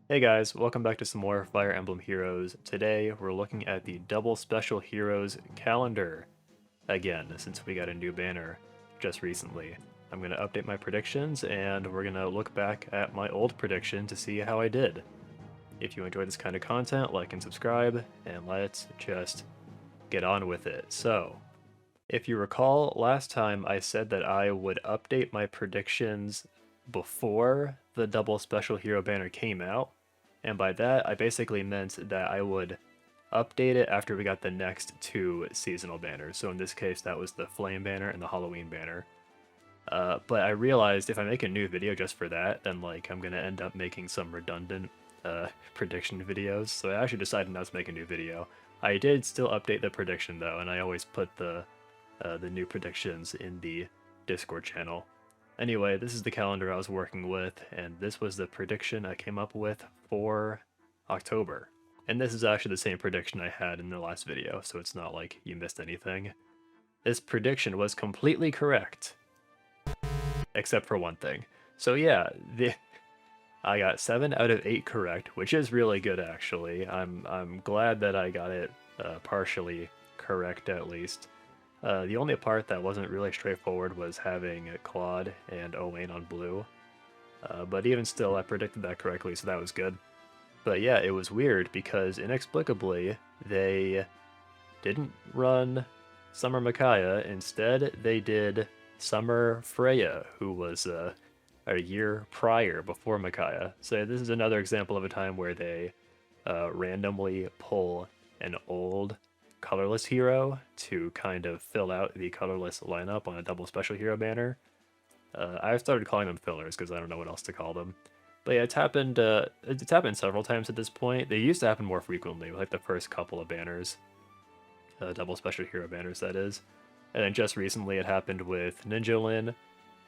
Hey guys, welcome back to some more Fire Emblem Heroes. Today we're looking at the Double Special Heroes calendar again, since we got a new banner just recently. I'm going to update my predictions and we're going to look back at my old prediction to see how I did. If you enjoy this kind of content, like and subscribe, and let's just get on with it. So, if you recall, last time I said that I would update my predictions before the Double Special Hero banner came out, and by that I basically meant that I would update it after we got the next two seasonal banners. So in this case, that was the Flame banner and the Halloween banner. But I realized if I make a new video just for that, then like I'm gonna end up making some redundant prediction videos. So I actually decided not to make a new video. I did still update the prediction though, and I always put the new predictions in the Discord channel. Anyway, this is the calendar I was working with, and this was the prediction I came up with for October. And this is actually the same prediction I had in the last video, so it's not like you missed anything. This prediction was completely correct, except for one thing. So yeah, I got 7 out of 8 correct, which is really good actually. I'm glad that I got it partially correct at least. The only part that wasn't really straightforward was having Claude and Owain on blue. But even still, I predicted that correctly, so that was good. But yeah, it was weird because inexplicably, they didn't run Summer Micaiah. Instead, they did Summer Freyja, who was a year prior before Micaiah. So this is another example of a time where they randomly pull an old colorless hero to kind of fill out the colorless lineup on a double special hero banner. I've started calling them fillers because I don't know what else to call them. But yeah, it's happened. It's happened several times at this point. They used to happen more frequently, with like the first couple of banners, double special hero banners, that is. And then just recently, it happened with Ninja Lin,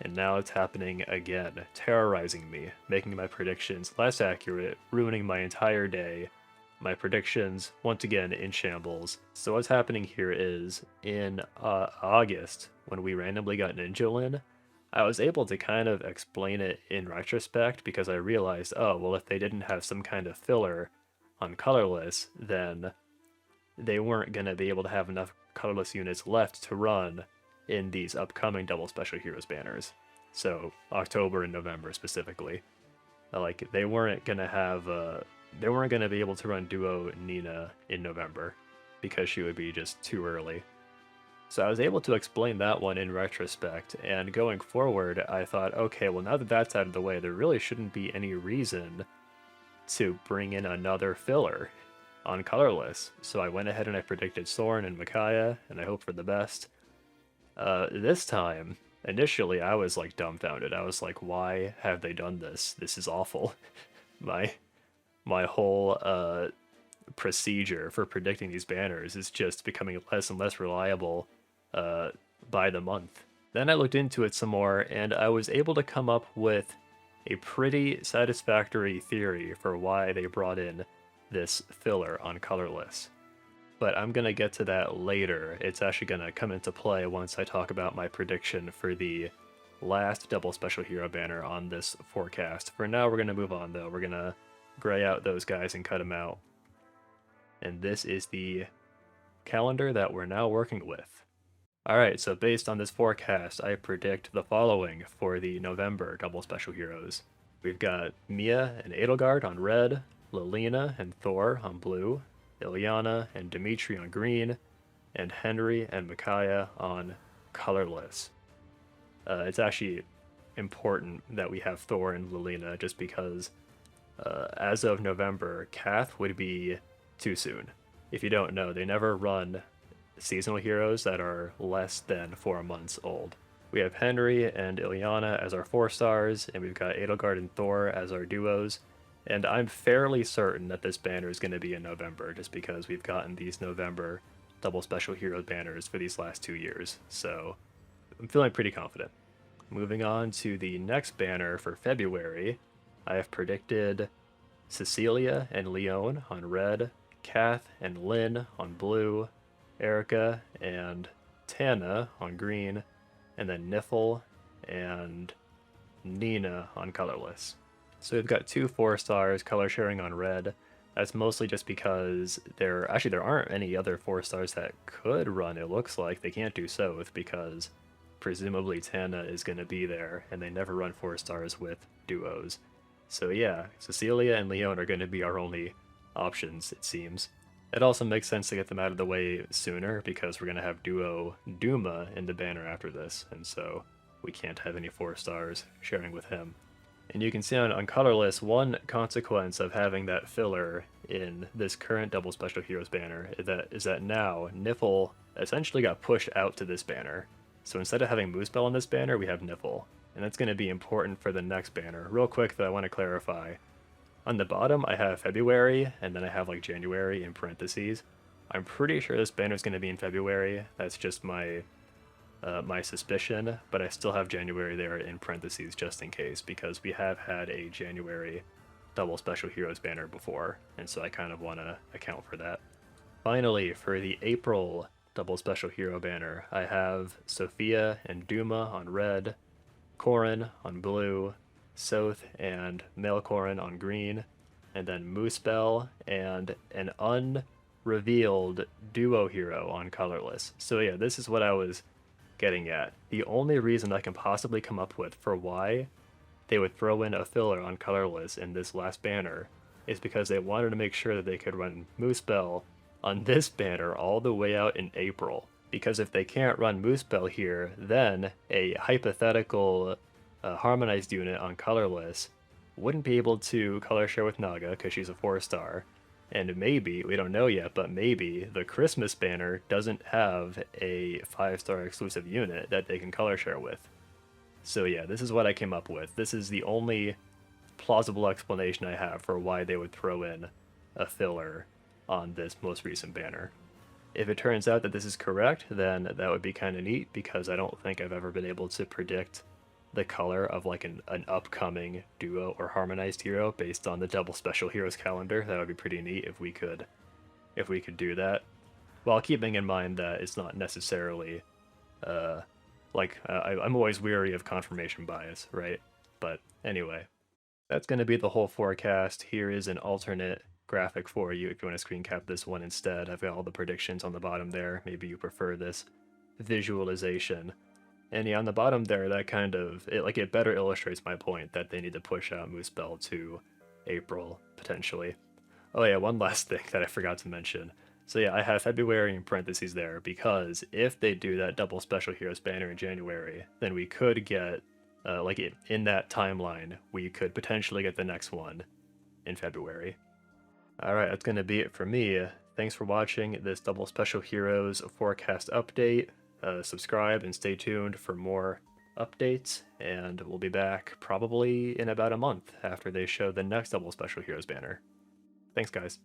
and now it's happening again, terrorizing me, making my predictions less accurate, ruining my entire day. My predictions, once again, in shambles. So what's happening here is, in August, when we randomly got Ninja Lin, I was able to kind of explain it in retrospect because I realized, oh, well, if they didn't have some kind of filler on colorless, then they weren't going to be able to have enough colorless units left to run in these upcoming double special heroes banners. So October and November specifically. Like they weren't gonna have they weren't gonna be able to run duo Nina in November because she would be just too early. So I was able to explain that one in retrospect, and going forward, I thought, okay, well now that that's out of the way, there really shouldn't be any reason to bring in another filler on colorless. So I went ahead and I predicted Soren and Micaiah, and I hope for the best. This time, initially, I was like dumbfounded. I was like, why have they done this? This is awful. my my whole procedure for predicting these banners is just becoming less and less reliable uh, by the month. Then I looked into it some more, and I was able to come up with a pretty satisfactory theory for why they brought in this filler on colorless. But I'm going to get to that later. It's actually going to come into play once I talk about my prediction for the last double special hero banner on this forecast. For now, we're going to move on, though. We're going to gray out those guys and cut them out. And this is the calendar that we're now working with. Alright, so based on this forecast, I predict the following for the November double special heroes. We've got Mia and Edelgard on red, Lilina and Thor on blue, Ilyana and Dimitri on green, and Henry and Micaiah on colorless. It's actually important that we have Thor and Lilina just because as of November, Kath would be too soon. If you don't know, they never run seasonal heroes that are less than 4 months old. We have Henry and Ilyana as our 4 stars, and we've got Edelgard and Thor as our duos. And I'm fairly certain that this banner is going to be in November, just because we've gotten these November double special hero banners for these last 2 years. So I'm feeling pretty confident. Moving on to the next banner for February, I have predicted Cecilia and Leon on red, Kath and Lynn on blue, Erica and Tana on green, and then Nifl and Nina on colorless. So we've got 2 4-stars color sharing on red. That's mostly just because there aren't any other 4-stars that could run. It looks like they can't do Soth because presumably Tana is going to be there, and they never run 4-stars with duos. So yeah, Cecilia and Leon are going to be our only options, it seems. It also makes sense to get them out of the way sooner because we're going to have duo Duma in the banner after this, and so we can't have any 4-stars sharing with him. And you can see on colorless, one consequence of having that filler in this current double special heroes banner is that now Niffle essentially got pushed out to this banner. So instead of having Moosebell on this banner, we have Niffle. And that's going to be important for the next banner. Real quick, though, I want to clarify. On the bottom, I have February, and then I have like January in parentheses. I'm pretty sure this banner is going to be in February. That's just my suspicion, but I still have January there in parentheses just in case, because we have had a January double special heroes banner before, and so I kind of want to account for that. Finally, for the April double special hero banner, I have Sophia and Duma on red, Corrin on blue, Soth and Melkorrin on green, and then Moosebell and an unrevealed duo hero on colorless. So yeah, this is what I was getting at. The only reason I can possibly come up with for why they would throw in a filler on colorless in this last banner is because they wanted to make sure that they could run Moosebell on this banner all the way out in April. Because if they can't run Moosebell here, then a hypothetical harmonized unit on colorless wouldn't be able to color share with Naga because she's a 4-star. And maybe, we don't know yet, but maybe the Christmas banner doesn't have a 5-star exclusive unit that they can color share with. So yeah, this is what I came up with. This is the only plausible explanation I have for why they would throw in a filler on this most recent banner. If it turns out that this is correct, then that would be kind of neat, because I don't think I've ever been able to predict the color of like an upcoming duo or harmonized hero based on the double special heroes calendar. That would be pretty neat if we could do that, while keeping in mind that it's not necessarily I'm always weary of confirmation bias, right? But anyway, that's going to be the whole forecast. Here is an alternate graphic for you if you want to screen cap this one instead. I've got all the predictions on the bottom there. Maybe you prefer this visualization. And yeah, on the bottom there, that kind of, it better illustrates my point that they need to push out Moosebell to April, potentially. Oh yeah, one last thing that I forgot to mention. So yeah, I have February in parentheses there, because if they do that double special heroes banner in January, then we could get, in that timeline, we could potentially get the next one in February. Alright, that's going to be it for me. Thanks for watching this double special heroes forecast update. Subscribe and stay tuned for more updates, and we'll be back probably in about a month after they show the next double special heroes banner. Thanks, guys.